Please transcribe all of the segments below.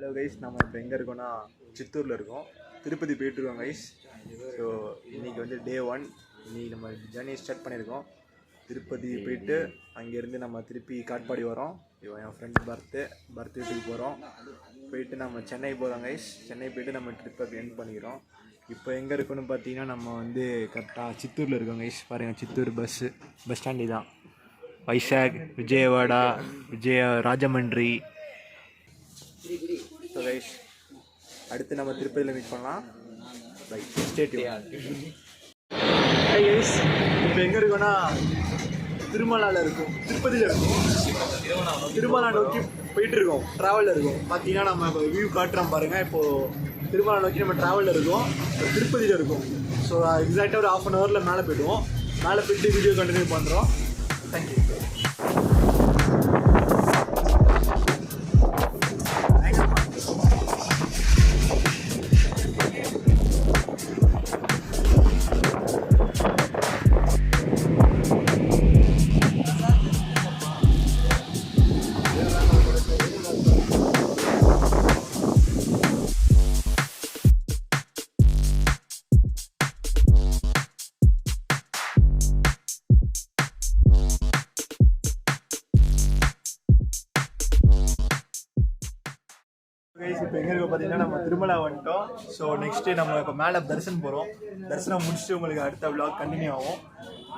Hello guys, நம்ம இப்போ எங்கே இருக்கோம்னா சித்தூரில் இருக்கோம். திருப்பதி போயிட்டுருக்கோம் கைஸ். ஸோ இன்றைக்கி வந்து டே 1. இன்றைக்கி நம்ம ஜர்னி ஸ்டார்ட் பண்ணியிருக்கோம். திருப்பதி போயிட்டு அங்கேருந்து நம்ம திருப்பி காட்பாடி வரோம். இப்போ என் ஃப்ரெண்ட் பர்த் வீட்டுக்கு போகிறோம். போயிட்டு நம்ம சென்னை போகிறோம் கைஸ். சென்னை போயிட்டு நம்ம ட்ரிப்பை எண்ட் பண்ணிக்கிறோம். இப்போ எங்கே இருக்கோன்னு பார்த்தீங்கன்னா நம்ம வந்து கரெக்டாக சித்தூரில் இருக்கோம் கைஸ். பாருங்கள், சித்தூர் பஸ் ஸ்டாண்டு தான். வைசாக், விஜயவாடா, ராஜமன்றி. ஸோ கைஸ், அடுத்து நம்ம திருப்பதியில் மீட் பண்ணலாம். Bye, stay tuned. Hi guys, இப்போ எங்கே இருக்கோன்னா திருமலாவில் இருக்கும், திருப்பதியில் இருக்கும். திருமலா நோக்கி போயிட்டுருக்கோம், ட்ராவலில் இருக்கும். பார்த்தீங்கன்னா நம்ம இப்போ வியூ காட்டுறோம் பாருங்கள். இப்போது திருமலா நோக்கி நம்ம ட்ராவலில் இருக்கோம், இப்போ திருப்பதியில் இருக்கும். ஸோ எக்ஸாக்டாக ஒரு 1/2 ஹவரில் மேலே போய்டுவோம். மேலே போய்ட்டு வீடியோ கண்டினியூ பண்ணுறோம். தேங்க்யூ. இப்போ எங்கே இருக்க பார்த்தீங்கன்னா நம்ம திருமலா வந்துட்டோம். ஸோ நெக்ஸ்ட்டு நம்ம இப்போ மேலே தரிசனம் போகிறோம். தரிசனம் முடிச்சுட்டு உங்களுக்கு அடுத்த விளாக் கண்டினியூ ஆகும்.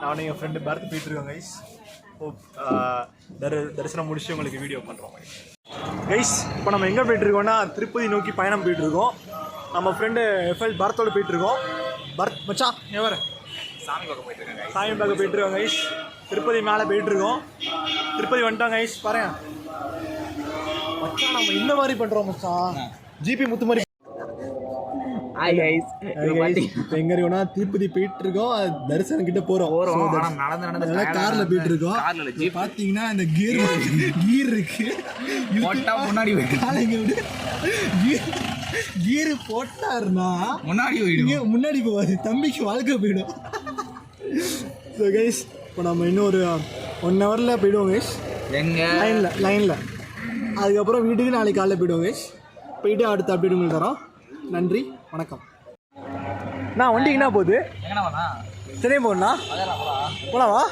நானும் என் ஃப்ரெண்டு பரத் போயிட்டுருக்கோம் கைஸ். தரிசனம் முடிச்சுட்டு உங்களுக்கு வீடியோ பண்ணுறோம் கைஸ். இப்போ நம்ம எங்கே போயிட்டுருக்கோம்னா திருப்பதி நோக்கி பயணம் போயிட்டுருக்கோம். நம்ம ஃப்ரெண்டு எஃப்எல் பரத்தோடு போயிட்டுருக்கோம். பரத் மச்சா எவர் சாமி பார்க்க போயிட்டுருக்கோம் கைஸ். திருப்பதி மேலே போயிட்டுருக்கோம். திருப்பதி வந்துட்டோம் கைஸ். பாருங்க மச்சான், நம்ம இந்த மாதிரி பண்றோம் மச்சான். ஜிபி முத்து மாதிரி. எங்க இருக்கோம்னா திருப்பதி போயிட்டு இருக்கோம். தரிசனம் கிட்ட போறோம். கார்ல போயிட்டு இருக்கோம். பாத்தீங்கன்னா இந்த கீர் இருக்கு. முன்னாடி கீர் போட்டாருன்னா முன்னாடி போவாது, தம்பிக்கு வாழ்க்கை போயிடும். ஸோ கைஸ், இப்போ நம்ம இன்னொரு 1 ஹவரில் போயிடுவோம் கைஸ். லைனில் அதுக்கப்புறம் வீட்டுக்கு நாளைக்கு காலையில் போய்டுவோம் கைஸ். போயிட்டு அடுத்த அப்டேட் உங்களுக்கு தரோம். நன்றி, வணக்கம். நான் வண்டிக்கு என்ன போகுது? சென்னை போகணுண்ணா, போலாவா?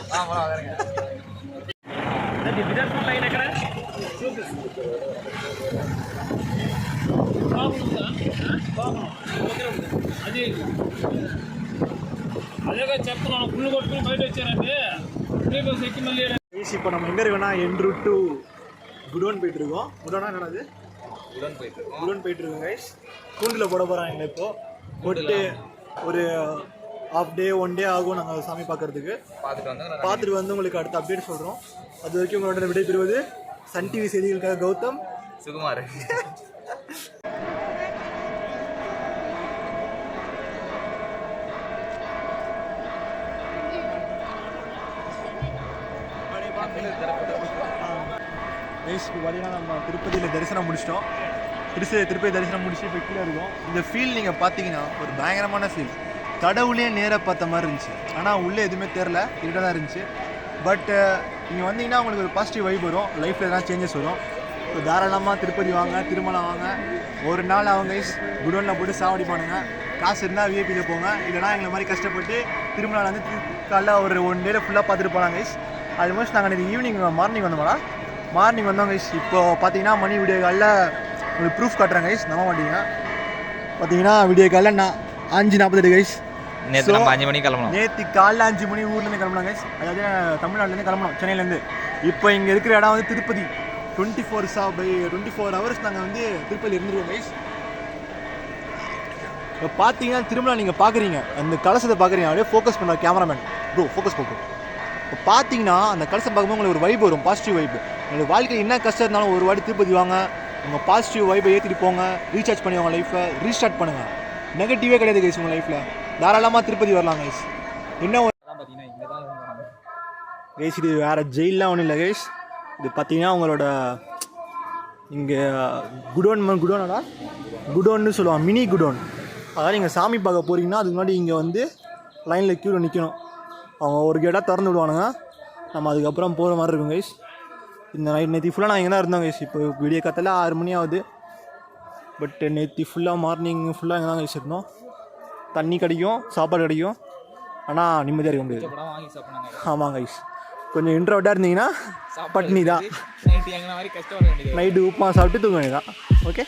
இப்போ நம்ம எங்கே இருக்கோம்னா என் ரூட் டு குடோன் போயிட்டுருக்கோம். குடோனா என்னது? குடோன் போயிட்டுருக்கோம் கைஸ். கூண்டில் போட போகிறாங்க. இப்போ போட்டு ஒரு ½ டே 1 டே ஆகும் நாங்கள் சாமி பார்க்குறதுக்கு. பார்த்துட்டு வந்து உங்களுக்கு அடுத்த அப்டேட் சொல்கிறோம். அது வரைக்கும் உங்களோட விடைபெறுவது சன் டிவி செய்திகளுக்காக கௌதம், சுகுமார். இப்போ பார்த்தீங்கன்னா நம்ம திருப்பதியில் தரிசனம் முடிச்சிட்டோம். திருப்பதி தரிசனம் முடிச்சு இப்போ கீழே இருக்கோம். இந்த ஃபீல் நீங்கள் பார்த்தீங்கன்னா ஒரு பயங்கரமான ஃபீல். கடவுளே நேராக பார்த்த மாதிரி இருந்துச்சு. ஆனால் உள்ளே எதுவுமே தெரில, இருட்டாக தான் இருந்துச்சு. பட் நீங்கள் வந்தீங்கன்னா உங்களுக்கு ஒரு பாசிட்டிவ் வைப் வரும். லைஃப்பில் எல்லாம் சேஞ்சஸ் வரும். ஸோ தாராளமாக திருப்பதி வாங்க, திருமலா வாங்க. ஒரு நாள் அவங்க குடோனில் போட்டு சாவடி பண்ணுங்க. காசு இருந்தால் விஐபியில் போங்க. இல்லைனா எங்களை மாதிரி கஷ்டப்பட்டு திருமலாவில் வந்து காலைல ஒரு 1 டேல ஃபுல்லாக பார்த்துட்டு போகலாம் கைஸ். ஆல்மோஸ்ட் நாங்கள் இது ஈவினிங் மார்னிங் வந்தோம் கைஸ். இப்போது பார்த்தீங்கன்னா மணி வீடியோ காலில் உங்களுக்கு ப்ரூஃப் காட்டுறேன் கைஸ், நம்ப மாட்டீங்க. பார்த்தீங்கன்னா வீடியோ காலில் 5:48 கைஸ். நேற்று 5 மணிக்கு கிளம்பணும். நேற்று காலைல 5 மணி ஊர்லேருந்து கிளம்பலாம் கைஸ். அதாவது தமிழ்நாட்டிலேருந்து கிளம்பணும், சென்னையிலேருந்து. இப்போ இங்கே இருக்கிற இடம் வந்து திருப்பதி. 24 ஹவர்ஸ் நாங்கள் வந்து திருப்பதியில் இருந்துருவோம் கைஸ். இப்போ பார்த்தீங்கன்னா திருமலா நீங்கள் பார்க்குறீங்க, அந்த கலசத்தை பார்க்குறீங்க. அப்படியே ஃபோக்கஸ் பண்ணுற கேமராமேன் ப்ரோ, ஃபோக்கஸ் போகும். இப்போ பார்த்தீங்கன்னா அந்த கலசம் பார்க்கும்போது உங்களுக்கு ஒரு வைப் வரும், பாசிட்டிவ் வைப். உங்களுக்கு வாழ்க்கை என்ன கஷ்டம் இருந்தாலும் ஒரு வாட்டி திருப்பதி வாங்க. உங்கள் பாசிட்டிவ் வைப்பை ஏற்றிட்டு போங்க. ரீசார்ஜ் பண்ணி உங்கள் லைஃப்பை ரீஸ்டார்ட் பண்ணுங்கள். நெகட்டிவே கிடையாது கைஸ் உங்கள் லைஃப்பில். தாராளமாக திருப்பதி வரலாம் கைஸ். என்ன கைஸ், இது வேறு ஜெயிலெலாம் ஒன்றும் இல்லை கைஸ். இது பார்த்தீங்கன்னா உங்களோட இங்கே குடோன்னு சொல்லுவாங்க, மினி குடோன். அதாவது நீங்கள் சாமி பார்க்க போகிறீங்கன்னா அதுக்கு முன்னாடி இங்கே வந்து லைனில் க்யூவில் நிற்கணும். அவங்க ஒரு கேட்டாக திறந்து விடுவானுங்க. நம்ம அதுக்கப்புறம் போகிற மாதிரி இருக்கும் கைஸ். இந்த நேற்று ஃபுல்லாக நான் இங்கே தான் இருந்தோம் கைஸ். இப்போ விடிய காத்தால 6 மணி ஆகுது. பட் நேற்று ஃபுல்லாக மார்னிங் ஃபுல்லாக எங்கே தான் வச்சுருந்தோம். தண்ணி கிடைக்கும், சாப்பாடு கிடைக்கும், ஆனால் நிம்மதியாக இருக்க முடியாது. ஆமாங்க ஐஸ், கொஞ்சம் இன்ட்ரோவர்ட்டாக இருந்தீங்கன்னா பட்னி தான். நைட்டு உப்புமா சாப்பிட்டு தூங்க வேண்டியதான். ஓகே.